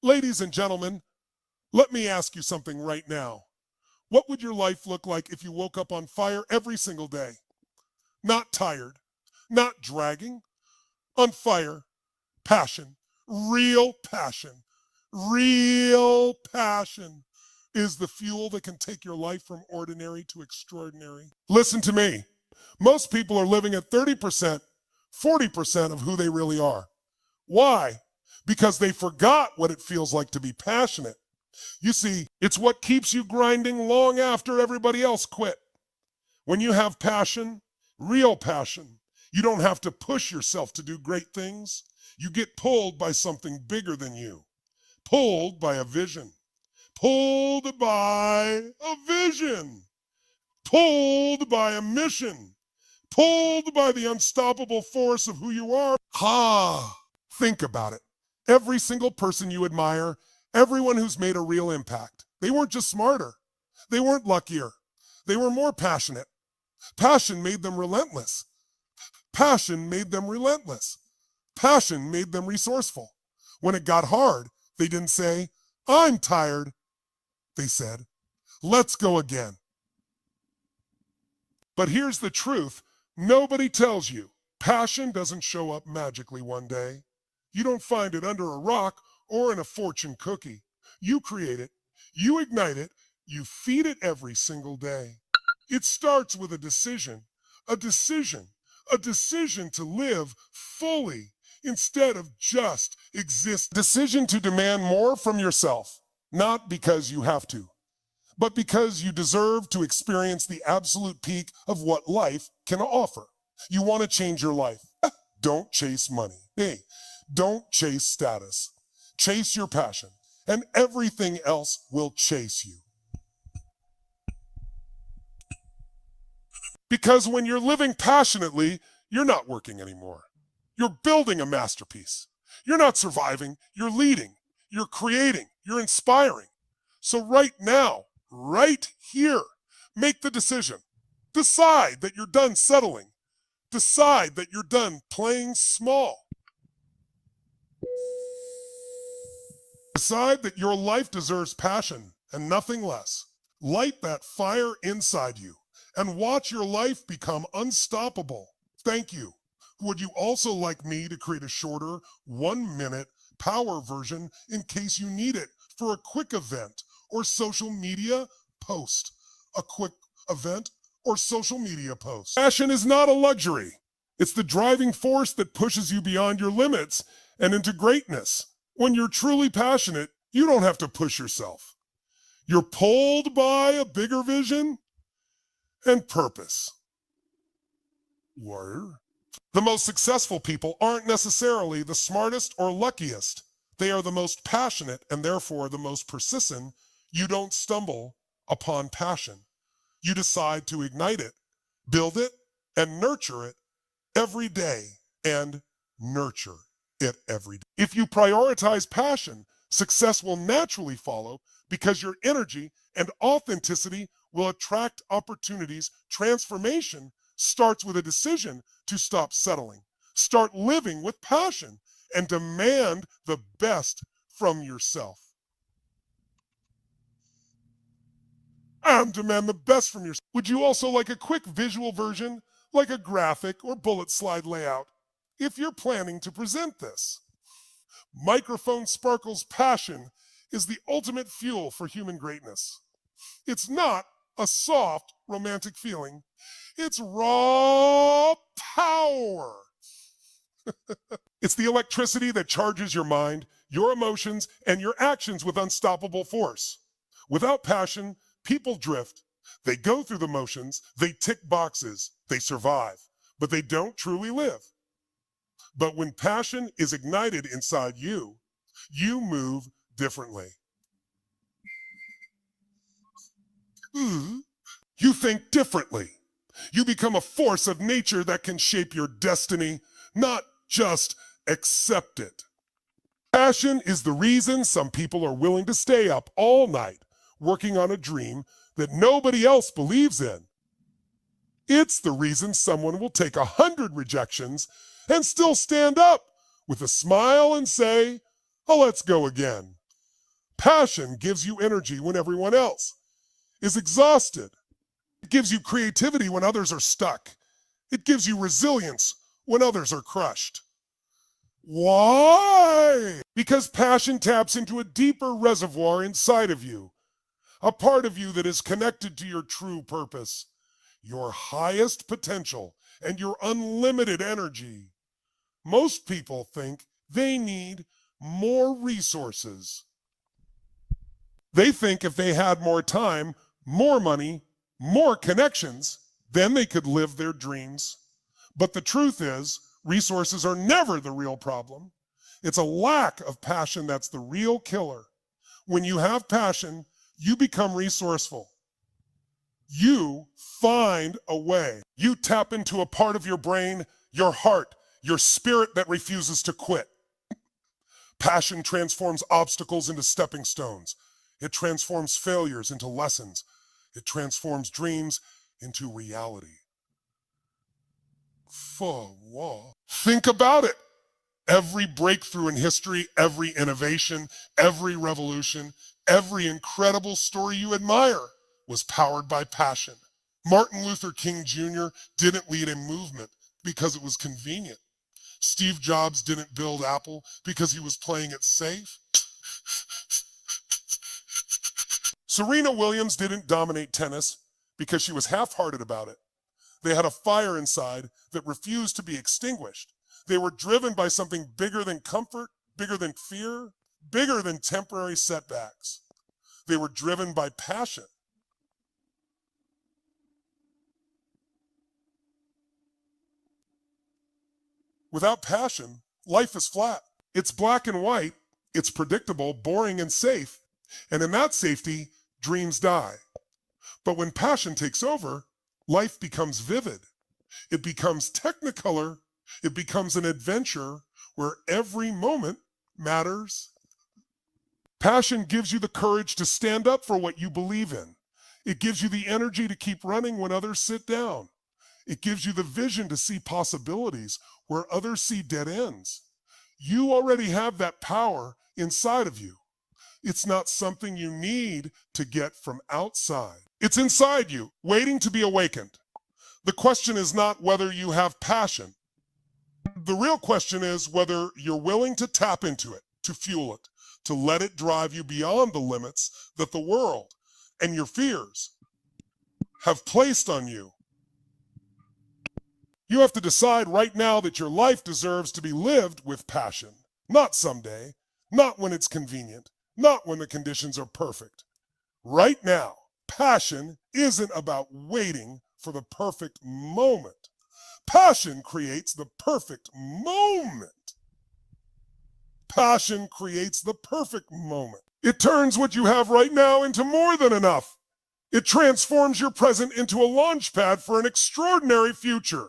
Ladies and gentlemen, let me ask you something right now. What would your life look like if you woke up on fire every single day? Not tired, not dragging, on fire, passion, real passion, real passion is the fuel that can take your life from ordinary to extraordinary. Listen to me. Most people are living at 30%, 40% of who they really are. Why? Because they forgot what it feels like to be passionate. You see, it's what keeps you grinding long after everybody else quit. When you have passion, real passion, you don't have to push yourself to do great things. You get pulled by something bigger than you, pulled by a vision, pulled by a vision, pulled by a mission, pulled by the unstoppable force of who you are. Think about it. Every single person you admire, everyone who's made a real impact, they weren't just smarter. They weren't luckier. They were more passionate. Passion made them relentless. Passion made them relentless. Passion made them resourceful. When it got hard, they didn't say, "I'm tired." They said, "Let's go again." But here's the truth. Nobody tells you. Passion doesn't show up magically one day. You don't find it under a rock or in a fortune cookie. You create it, you ignite it, you feed it every single day. It starts with a decision, a decision, a decision to live fully instead of just exist. Decision to demand more from yourself, not because you have to, but because you deserve to experience the absolute peak of what life can offer. You want to change your life. Don't chase money. Hey, don't chase status. Chase your passion, and everything else will chase you. Because when you're living passionately, you're not working anymore. You're building a masterpiece. You're not surviving, you're leading, you're creating, you're inspiring. So right now, right here, make the decision. Decide that you're done settling. Decide that you're done playing small. Decide that your life deserves passion and nothing less. Light that fire inside you and watch your life become unstoppable. Thank you. Would you also like me to create a shorter 1-minute power version in case you need it for a quick event or social media post? A quick event or social media post. Passion is not a luxury. It's the driving force that pushes you beyond your limits and into greatness. When you're truly passionate, you don't have to push yourself. You're pulled by a bigger vision and purpose. Warrior. The most successful people aren't necessarily the smartest or luckiest. They are the most passionate and therefore the most persistent. You don't stumble upon passion. You decide to ignite it, build it, and nurture it every day and nurture it every day. If you prioritize passion, success will naturally follow because your energy and authenticity will attract opportunities. Transformation starts with a decision to stop settling, start living with passion, and demand the best from yourself. And demand the best from yourself. Would you also like a quick visual version, like a graphic or bullet slide layout, if you're planning to present this? Microphone Sparkle's passion is the ultimate fuel for human greatness. It's not a soft, romantic feeling. It's raw power. It's the electricity that charges your mind, your emotions, and your actions with unstoppable force. Without passion, people drift. They go through the motions, they tick boxes, they survive, but they don't truly live. But when passion is ignited inside you, you move differently. You think differently. You become a force of nature that can shape your destiny, not just accept it. Passion is the reason some people are willing to stay up all night working on a dream that nobody else believes in. It's the reason someone will take 100 rejections and still stand up with a smile and say, "Oh, let's go again." Passion gives you energy when everyone else is exhausted. It gives you creativity when others are stuck. It gives you resilience when others are crushed. Why? Because passion taps into a deeper reservoir inside of you, a part of you that is connected to your true purpose, your highest potential, and your unlimited energy. Most people think they need more resources. They think if they had more time, more money, more connections, then they could live their dreams. But the truth is, resources are never the real problem. It's a lack of passion that's the real killer. When you have passion, you become resourceful. You find a way. You tap into a part of your brain, your heart, your spirit that refuses to quit. Passion transforms obstacles into stepping stones. It transforms failures into lessons. It transforms dreams into reality. Think about it. Every breakthrough in history, every innovation, every revolution, every incredible story you admire was powered by passion. Martin Luther King Jr. didn't lead a movement because it was convenient. Steve Jobs didn't build Apple because he was playing it safe. Serena Williams didn't dominate tennis because she was half-hearted about it. They had a fire inside that refused to be extinguished. They were driven by something bigger than comfort, bigger than fear, bigger than temporary setbacks. They were driven by passion. Without passion, life is flat. It's black and white, it's predictable, boring, and safe. And in that safety, dreams die. But when passion takes over, life becomes vivid. It becomes technicolor. It becomes an adventure where every moment matters. Passion gives you the courage to stand up for what you believe in. It gives you the energy to keep running when others sit down. It gives you the vision to see possibilities where others see dead ends. You already have that power inside of you. It's not something you need to get from outside. It's inside you, waiting to be awakened. The question is not whether you have passion. The real question is whether you're willing to tap into it, to fuel it, to let it drive you beyond the limits that the world and your fears have placed on you. You have to decide right now that your life deserves to be lived with passion, not someday, not when it's convenient, not when the conditions are perfect. Right now, passion isn't about waiting for the perfect moment. Passion creates the perfect moment. Passion creates the perfect moment. It turns what you have right now into more than enough. It transforms your present into a launch pad for an extraordinary future.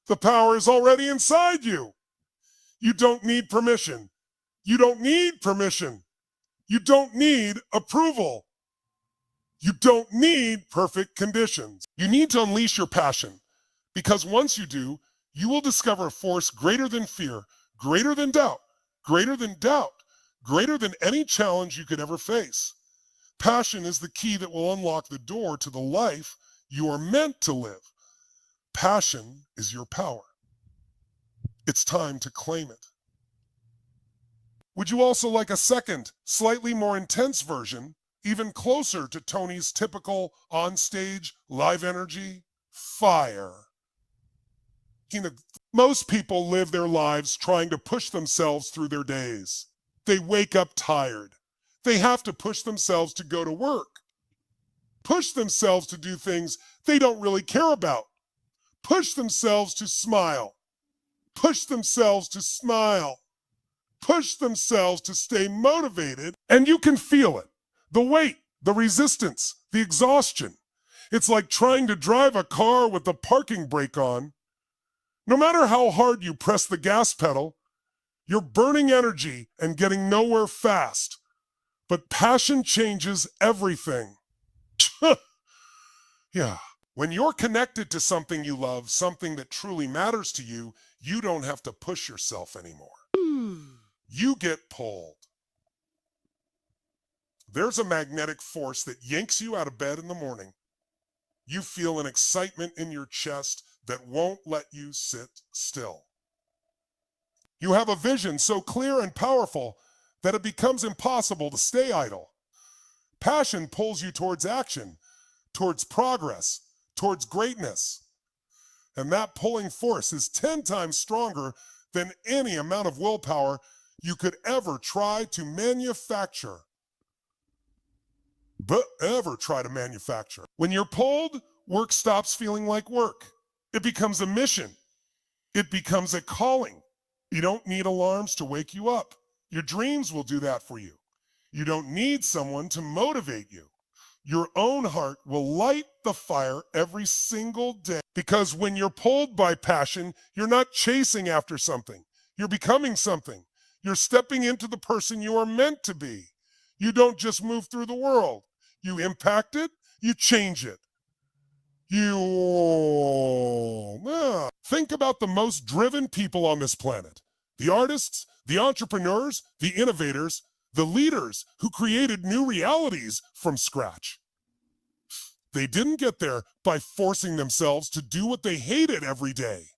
The power is already inside you. You don't need permission. You don't need permission. You don't need approval. You don't need perfect conditions. You need to unleash your passion, because once you do, you will discover a force greater than fear, greater than doubt, greater than doubt, greater than any challenge you could ever face. Passion is the key that will unlock the door to the life you are meant to live. Passion is your power. It's time to claim it. Would you also like a second, slightly more intense version, even closer to Tony's typical on-stage live energy? Fire. Most people live their lives trying to push themselves through their days. They wake up tired. They have to push themselves to go to work, push themselves to do things they don't really care about, push themselves to smile, push themselves to smile, push themselves to stay motivated, and you can feel it. The weight, the resistance, the exhaustion. It's like trying to drive a car with the parking brake on. No matter how hard you press the gas pedal, you're burning energy and getting nowhere fast. But passion changes everything. Yeah. When you're connected to something you love, something that truly matters to you, you don't have to push yourself anymore. You get pulled. There's a magnetic force that yanks you out of bed in the morning. You feel an excitement in your chest that won't let you sit still. You have a vision so clear and powerful that it becomes impossible to stay idle. Passion pulls you towards action, towards progress, towards greatness. And that pulling force is 10 times stronger than any amount of willpower you could ever try to manufacture. When you're pulled, work stops feeling like work. It becomes a mission. It becomes a calling. You don't need alarms to wake you up. Your dreams will do that for you. You don't need someone to motivate you. Your own heart will light the fire every single day. Because when you're pulled by passion, you're not chasing after something. You're becoming something. You're stepping into the person you are meant to be. You don't just move through the world. You impact it, you change it. Think about the most driven people on this planet. The artists, the entrepreneurs, the innovators, the leaders who created new realities from scratch. They didn't get there by forcing themselves to do what they hated every day.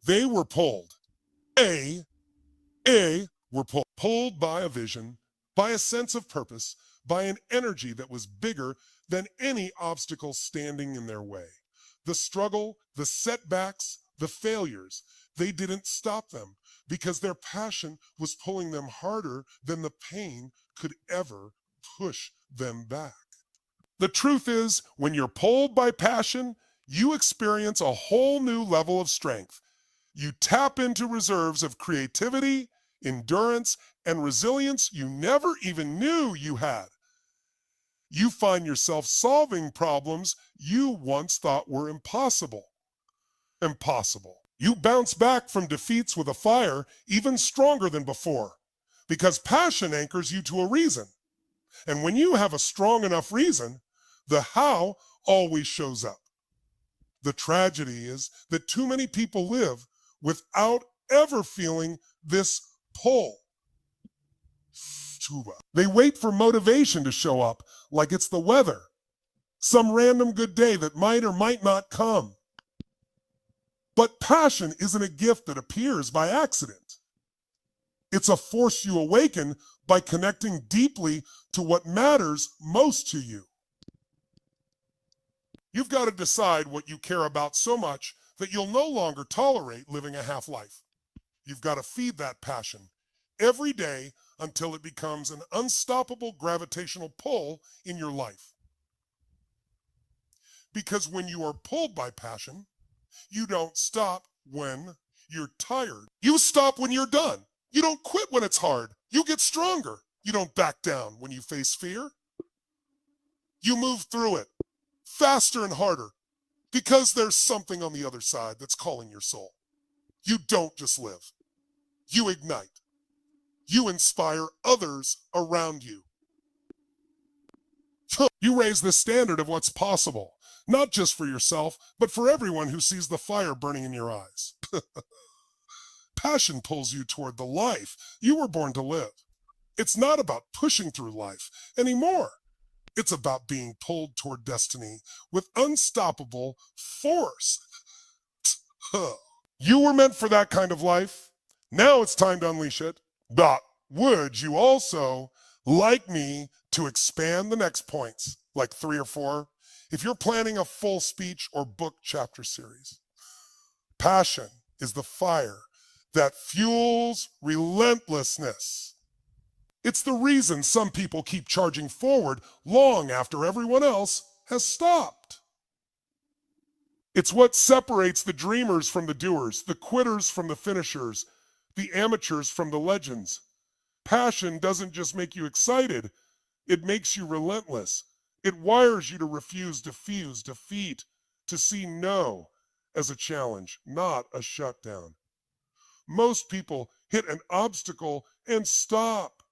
They were pulled. Pulled by a vision, by a sense of purpose, by an energy that was bigger than any obstacle standing in their way. The struggle, the setbacks, the failures, they didn't stop them because their passion was pulling them harder than the pain could ever push them back. The truth is, when you're pulled by passion, you experience a whole new level of strength. You tap into reserves of creativity, endurance, and resilience you never even knew you had. You find yourself solving problems you once thought were impossible. You bounce back from defeats with a fire even stronger than before, because passion anchors you to a reason. And when you have a strong enough reason, the how always shows up. The tragedy is that too many people live without ever feeling this pull. They wait for motivation to show up like it's the weather, some random good day that might or might not come. But passion isn't a gift that appears by accident. It's a force you awaken by connecting deeply to what matters most to you. You've got to decide what you care about so much that you'll no longer tolerate living a half-life. You've got to feed that passion every day until it becomes an unstoppable gravitational pull in your life. Because when you are pulled by passion, you don't stop when you're tired. You stop when you're done. You don't quit when it's hard. You get stronger. You don't back down when you face fear. You move through it faster and harder because there's something on the other side that's calling your soul. You don't just live. You ignite. You inspire others around you. You raise the standard of what's possible, not just for yourself, but for everyone who sees the fire burning in your eyes. Passion pulls you toward the life you were born to live. It's not about pushing through life anymore. It's about being pulled toward destiny with unstoppable force. You were meant for that kind of life. Now it's time to unleash it. But would you also like me to expand the next points, like 3 or 4, if you're planning a full speech or book chapter series? Passion is the fire that fuels relentlessness. It's the reason some people keep charging forward long after everyone else has stopped. It's what separates the dreamers from the doers, the quitters from the finishers, the amateurs from the legends. Passion doesn't just make you excited, it makes you relentless. It wires you to refuse, defeat, to see no as a challenge, not a shutdown. Most people hit an obstacle and stop.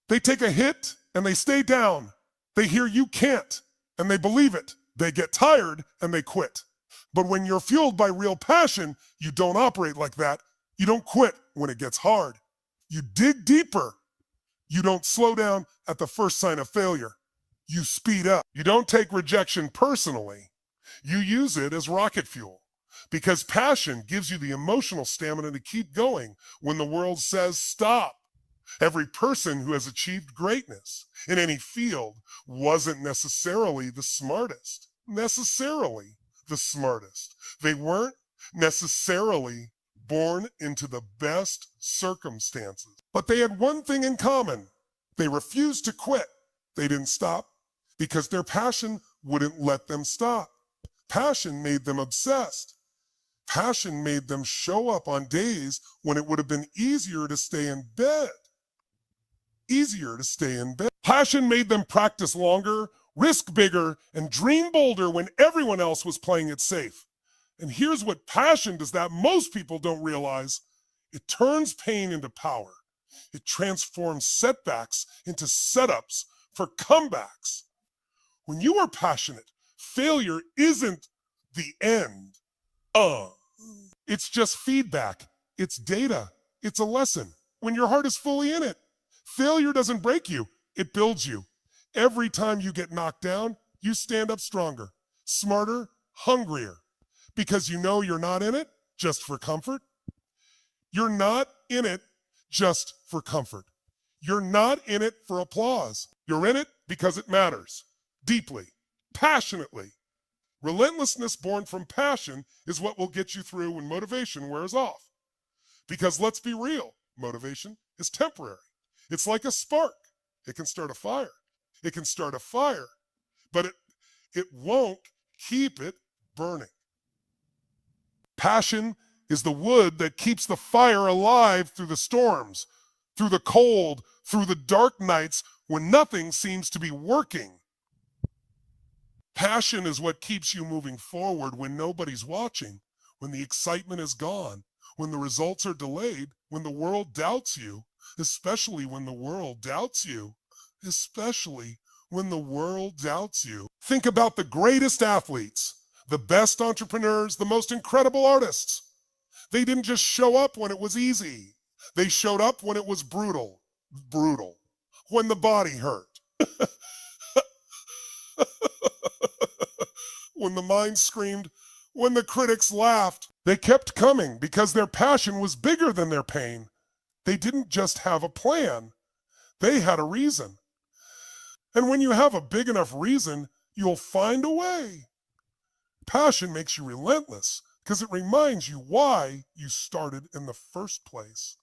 They take a hit and they stay down. They hear you can't and they believe it. They get tired and they quit. But when you're fueled by real passion, you don't operate like that. You don't quit when it gets hard. You dig deeper You don't slow down at the first sign of failure. You speed up. You don't take rejection personally. You use it as rocket fuel. Because passion gives you the emotional stamina to keep going when the world says stop. Every person who has achieved greatness in any field wasn't necessarily the smartest. They weren't necessarily born into the best circumstances. But they had one thing in common. They refused to quit. They didn't stop because their passion wouldn't let them stop. Passion made them obsessed. Passion made them show up on days when it would have been easier to stay in bed. Passion made them practice longer, risk bigger, and dream bolder when everyone else was playing it safe. And here's what passion does that most people don't realize. It turns pain into power. It transforms setbacks into setups for comebacks. When you are passionate, failure isn't the end. It's just feedback. It's data. It's a lesson. When your heart is fully in it, failure doesn't break you. It builds you. Every time you get knocked down, you stand up stronger, smarter, hungrier. Because you know you're not in it just for comfort. You're not in it just for comfort. You're not in it for applause. You're in it because it matters. Deeply, passionately. Relentlessness born from passion is what will get you through when motivation wears off. Because let's be real, motivation is temporary. It's like a spark. It can start a fire. But it won't keep it burning. Passion is the wood that keeps the fire alive through the storms, through the cold, through the dark nights when nothing seems to be working. Passion is what keeps you moving forward when nobody's watching, when the excitement is gone, when the results are delayed, when the world doubts you, especially when the world doubts you. Think about the greatest athletes, the best entrepreneurs, the most incredible artists. They didn't just show up when it was easy. They showed up when it was brutal, when the body hurt, when the mind screamed, when the critics laughed. They kept coming because their passion was bigger than their pain. They didn't just have a plan. They had a reason. And when you have a big enough reason, you'll find a way. Passion makes you relentless because it reminds you why you started in the first place.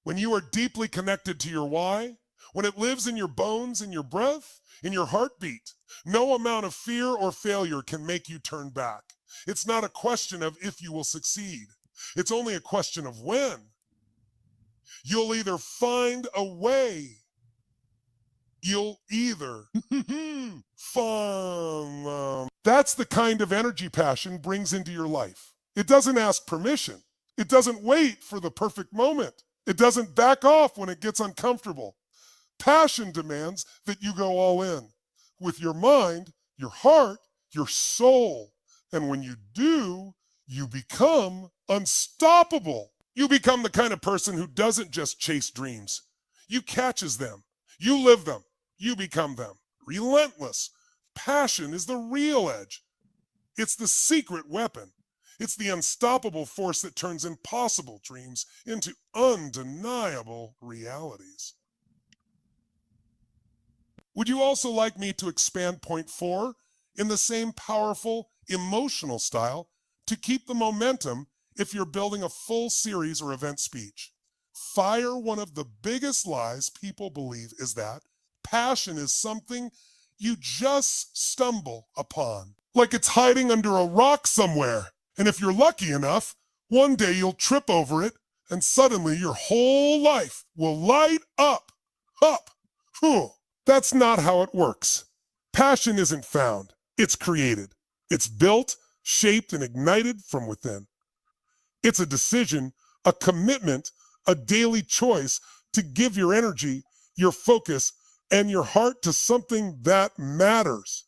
When you are deeply connected to your why, when it lives in your bones, in your breath, in your heartbeat, no amount of fear or failure can make you turn back. It's not a question of if you will succeed. It's only a question of when. You'll either find a way. That's the kind of energy passion brings into your life. It doesn't ask permission. It doesn't wait for the perfect moment. It doesn't back off when it gets uncomfortable. Passion demands that you go all in with your mind, your heart, your soul. And when you do, you become unstoppable. You become the kind of person who doesn't just chase dreams. You catches them. You live them. You become them. Relentless. Passion is the real edge. It's the secret weapon. It's the unstoppable force that turns impossible dreams into undeniable realities. Would you also like me to expand point 4 in the same powerful, emotional style to keep the momentum if you're building a full series or event speech? Fire one of the biggest lies people believe is that passion is something you just stumble upon, like it's hiding under a rock somewhere. And if you're lucky enough, one day you'll trip over it and suddenly your whole life will light up. That's not how it works. Passion isn't found, it's created. It's built, shaped, and ignited from within. It's a decision, a commitment, a daily choice to give your energy, your focus, and your heart to something that matters.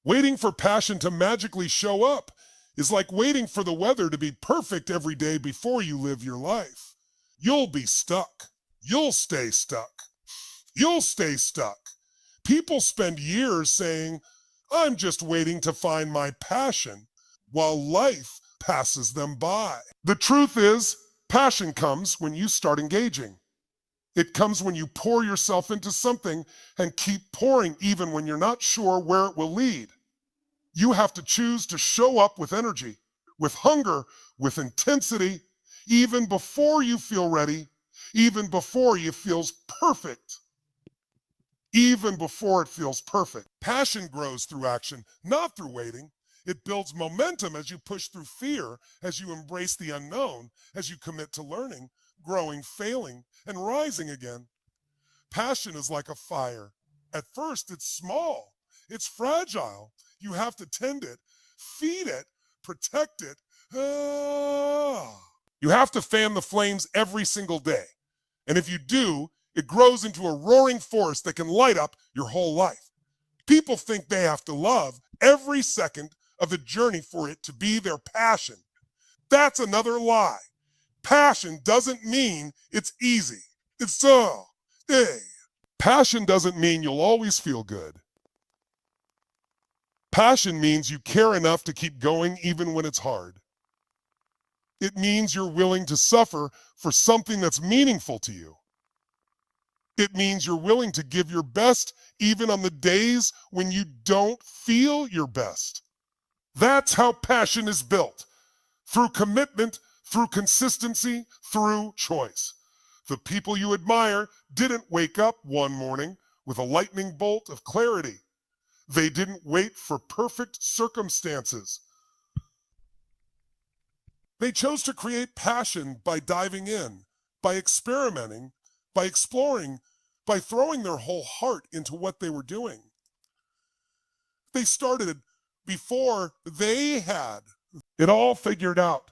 Waiting for passion to magically show up is like waiting for the weather to be perfect every day before you live your life. you'll be stuck. You'll stay stuck. You'll stay stuck. People spend years saying, I'm just waiting to find my passion, while life passes them by. The truth is, passion comes when you start engaging. It comes when you pour yourself into something and keep pouring even when you're not sure where it will lead. You have to choose to show up with energy, with hunger, with intensity, even before you feel ready, even before it feels perfect. Even before it feels perfect. Passion grows through action, not through waiting. It builds momentum as you push through fear, as you embrace the unknown, as you commit to learning, growing, failing, and rising again. Passion is like a fire. At first, it's small. It's fragile. You have to tend it, feed it, protect it. You have to fan the flames every single day. And if you do, it grows into a roaring force that can light up your whole life. People think they have to love every second of the journey for it to be their passion. That's another lie. Passion doesn't mean it's easy. It's hey. Passion doesn't mean you'll always feel good. Passion means you care enough to keep going even when it's hard. It means you're willing to suffer for something that's meaningful to you. It means you're willing to give your best even on the days when you don't feel your best. That's how passion is built. Through commitment, through consistency, through choice. The people you admire didn't wake up one morning with a lightning bolt of clarity. They didn't wait for perfect circumstances. They chose to create passion by diving in, by experimenting, by exploring, by throwing their whole heart into what they were doing. They started before they had it all figured out.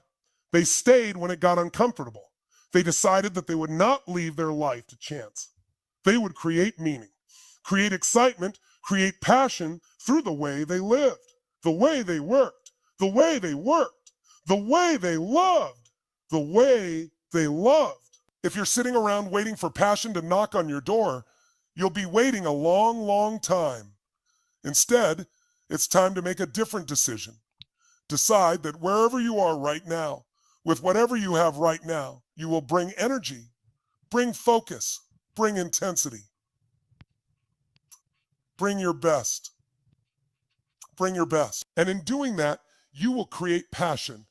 They stayed when it got uncomfortable. They decided that they would not leave their life to chance. They would create meaning, create excitement, create passion through the way they lived, the way they worked, the way they worked, the way they loved, the way they loved. If you're sitting around waiting for passion to knock on your door, you'll be waiting a long, long time. Instead, it's time to make a different decision. Decide that wherever you are right now, with whatever you have right now, you will bring energy, bring focus, bring intensity. Bring your best. Bring your best. And in doing that, you will create passion.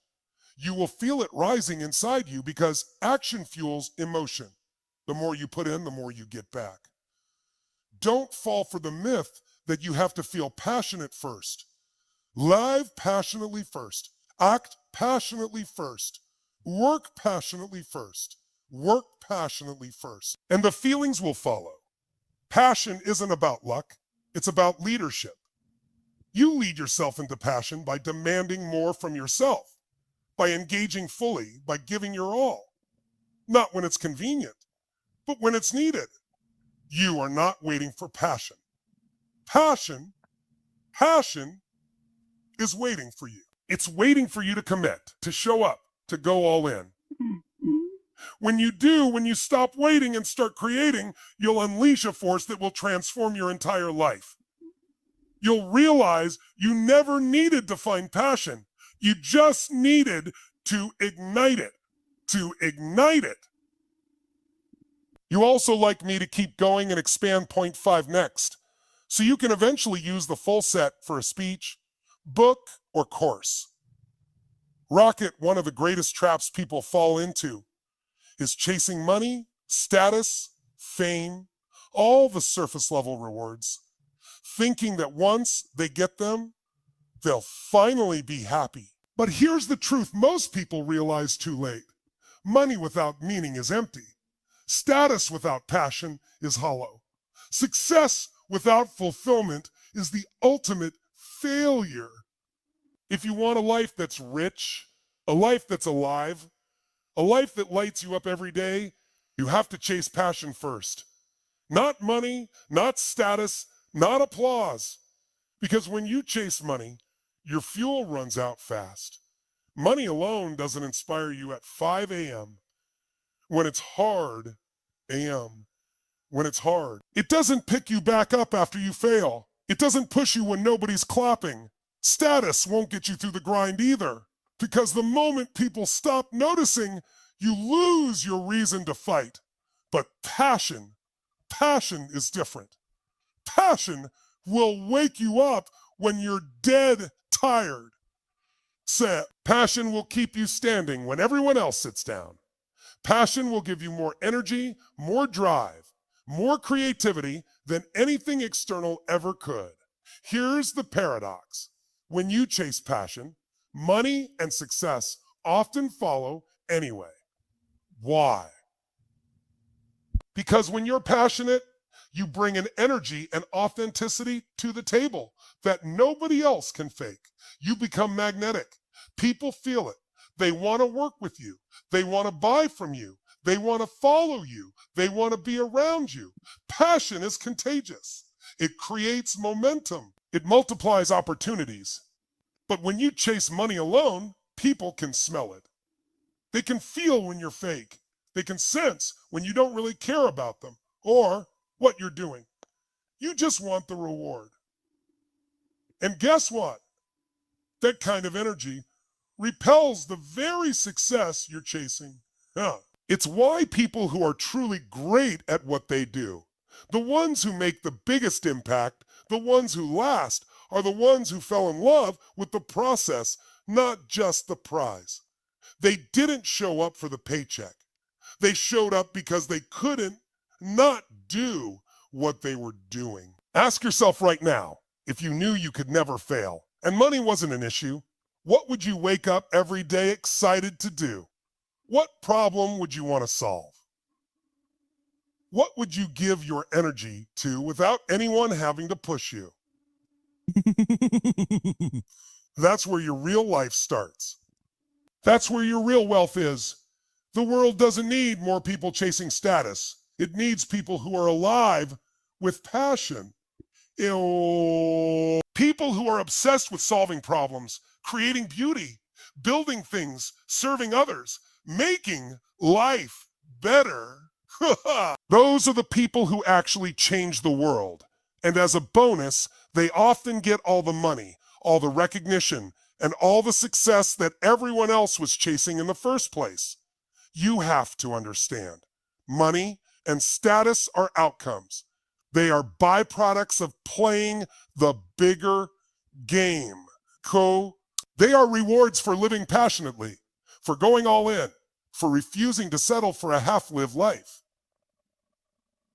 You will feel it rising inside you because action fuels emotion. The more you put in, the more you get back. Don't fall for the myth that you have to feel passionate first. Live passionately first. Act passionately first. Work passionately first. Work passionately first. And the feelings will follow. Passion isn't about luck. It's about leadership. You lead yourself into passion by demanding more from yourself, by engaging fully, by giving your all. Not when it's convenient, but when it's needed. You are not waiting for passion. Passion is waiting for you. It's waiting for you to commit, to show up, to go all in. When you do, when you stop waiting and start creating, you'll unleash a force that will transform your entire life. You'll realize you never needed to find passion. You just needed to ignite it. To ignite it. You also like me to keep going and expand point 5 next, so you can eventually use the full set for a speech, book, or course. Rocket, one of the greatest traps people fall into, is chasing money, status, fame, all the surface level rewards, thinking that once they get them, they'll finally be happy. But here's the truth most people realize too late. Money without meaning is empty. Status without passion is hollow. Success without fulfillment is the ultimate failure. If you want a life that's rich, a life that's alive, a life that lights you up every day, you have to chase passion first. Not money, not status, not applause. Because when you chase money, your fuel runs out fast. Money alone doesn't inspire you at 5 a.m. when it's hard, AM, when it's hard. It doesn't pick you back up after you fail. It doesn't push you when nobody's clapping. Status won't get you through the grind either, because the moment people stop noticing, you lose your reason to fight. But passion is different. Passion will wake you up when you're dead tired. Passion will keep you standing when everyone else sits down. Passion will give you more energy, more drive, more creativity than anything external ever could. Here's the paradox. When you chase passion, money and success often follow anyway. Why? Because when you're passionate, you bring an energy and authenticity to the table that nobody else can fake. You become magnetic. People feel it. They want to work with you. They want to buy from you. They want to follow you. They want to be around you. Passion is contagious. It creates momentum. It multiplies opportunities. But when you chase money alone, people can smell it. They can feel when you're fake. They can sense when you don't really care about them or what you're doing. You just want the reward. And guess what? That kind of energy repels the very success you're chasing. It's why people who are truly great at what they do, the ones who make the biggest impact, the ones who last, are the ones who fell in love with the process, not just the prize. They didn't show up for the paycheck. They showed up because they couldn't not do what they were doing. Ask yourself right now, if you knew you could never fail and money wasn't an issue, what would you wake up every day excited to do? What problem would you want to solve? What would you give your energy to without anyone having to push you? That's where your real life starts. That's where your real wealth is. The world doesn't need more people chasing status. It needs people who are alive with passion. People who are obsessed with solving problems, creating beauty, building things, serving others, making life better. Those are the people who actually change the world. And as a bonus, they often get all the money, all the recognition, and all the success that everyone else was chasing in the first place. You have to understand, money and status are outcomes. They are byproducts of playing the bigger game. They are rewards for living passionately, for going all in, for refusing to settle for a half-lived life.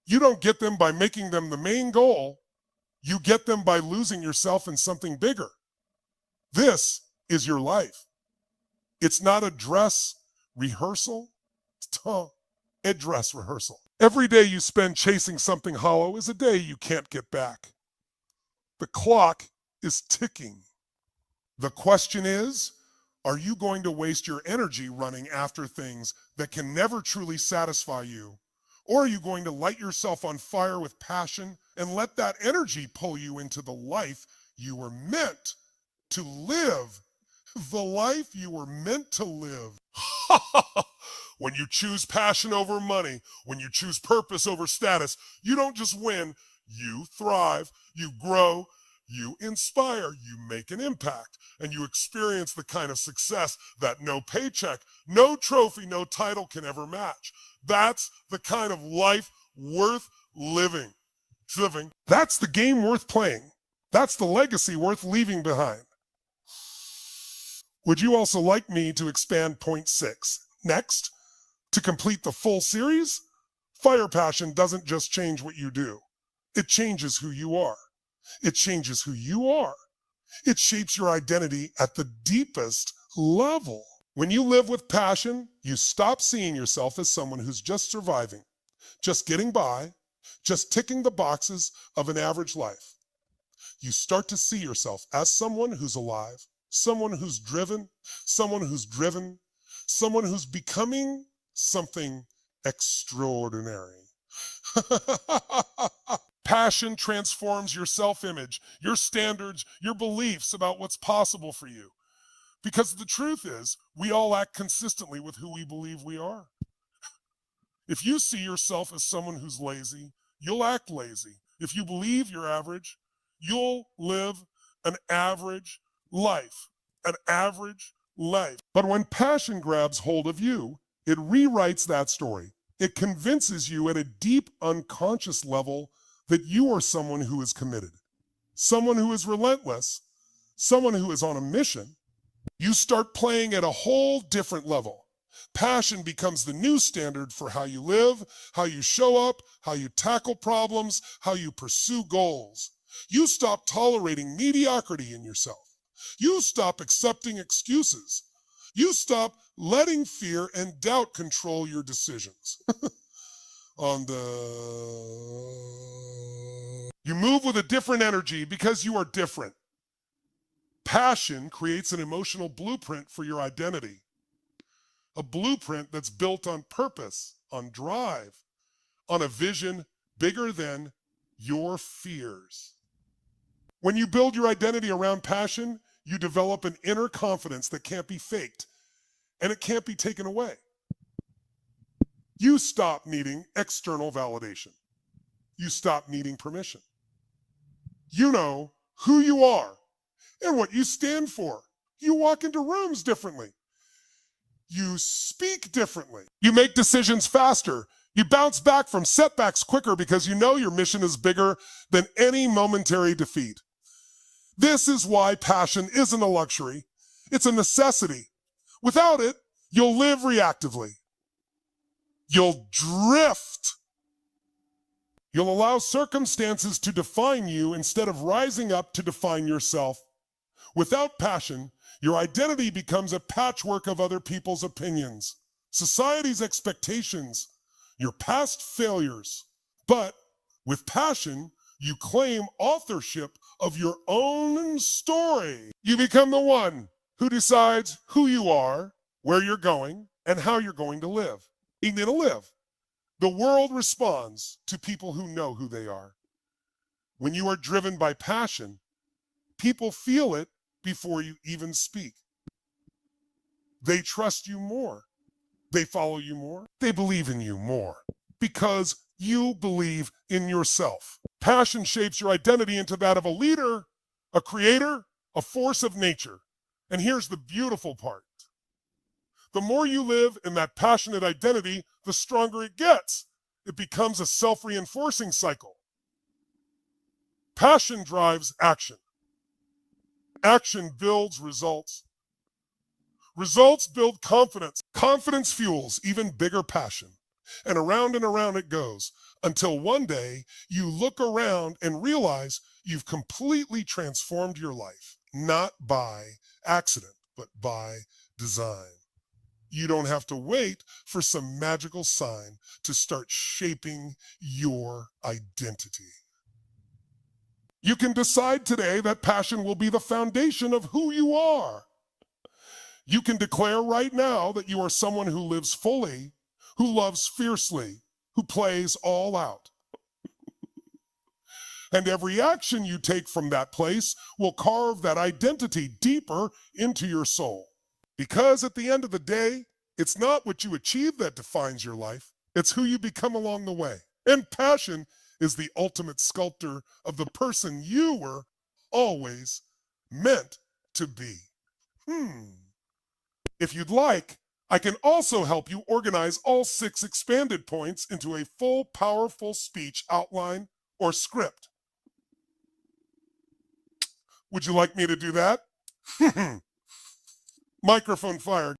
You don't get them by making them the main goal. You get them by losing yourself in something bigger. This is your life. It's not a dress rehearsal. It's a dress rehearsal. Every day you spend chasing something hollow is a day you can't get back. The clock is ticking. The question is, are you going to waste your energy running after things that can never truly satisfy you? Or are you going to light yourself on fire with passion and let that energy pull you into the life you were meant to live? The life you were meant to live. When you choose passion over money, when you choose purpose over status, you don't just win, you thrive, you grow, you inspire, you make an impact, and you experience the kind of success that no paycheck, no trophy, no title can ever match. That's the kind of life worth living. That's the game worth playing. That's the legacy worth leaving behind. Would you also like me to expand point 6? Next, to complete the full series, fire passion doesn't just change what you do. It changes who you are. It changes who you are. It shapes your identity at the deepest level. When you live with passion, you stop seeing yourself as someone who's just surviving, just getting by, just ticking the boxes of an average life. You start to see yourself as someone who's alive, someone who's driven, someone who's becoming something extraordinary. Passion transforms your self-image, your standards, your beliefs about what's possible for you. Because the truth is, we all act consistently with who we believe we are. If you see yourself as someone who's lazy, you'll act lazy. If you believe you're average, you'll live an average life. An average life. But when passion grabs hold of you, it rewrites that story. It convinces you at a deep unconscious level that you are someone who is committed, someone who is relentless, someone who is on a mission. You start playing at a whole different level. Passion becomes the new standard for how you live, how you show up, how you tackle problems, how you pursue goals. You stop tolerating mediocrity in yourself. You stop accepting excuses. You stop letting fear and doubt control your decisions. You move with a different energy because you are different. Passion creates an emotional blueprint for your identity. A blueprint that's built on purpose, on drive, on a vision bigger than your fears. When you build your identity around passion, you develop an inner confidence that can't be faked, and it can't be taken away. You stop needing external validation. You stop needing permission. You know who you are and what you stand for. You walk into rooms differently. You speak differently. You make decisions faster. You bounce back from setbacks quicker because you know your mission is bigger than any momentary defeat. This is why passion isn't a luxury. It's a necessity. Without it, you'll live reactively. You'll drift. You'll allow circumstances to define you instead of rising up to define yourself. Without passion, your identity becomes a patchwork of other people's opinions, society's expectations, your past failures. But with passion, you claim authorship of your own story. You become the one who decides who you are, where you're going, and how you're going to live. You need to live. The world responds to people who know who they are. When you are driven by passion, people feel it before you even speak. They trust you more. They follow you more. They believe in you more because you believe in yourself. Passion shapes your identity into that of a leader, a creator, a force of nature. And here's the beautiful part. The more you live in that passionate identity, the stronger it gets. It becomes a self-reinforcing cycle. Passion drives action. Action builds results. Results build confidence. Confidence fuels even bigger passion. And around it goes until one day you look around and realize you've completely transformed your life, not by accident, but by design. You don't have to wait for some magical sign to start shaping your identity. You can decide today that passion will be the foundation of who you are. You can declare right now that you are someone who lives fully, who loves fiercely, who plays all out. And every action you take from that place will carve that identity deeper into your soul. Because at the end of the day, it's not what you achieve that defines your life. It's who you become along the way. And passion is the ultimate sculptor of the person you were always meant to be. If you'd like, I can also help you organize all 6 expanded points into a full, powerful speech outline or script. Would you like me to do that? Microphone fired.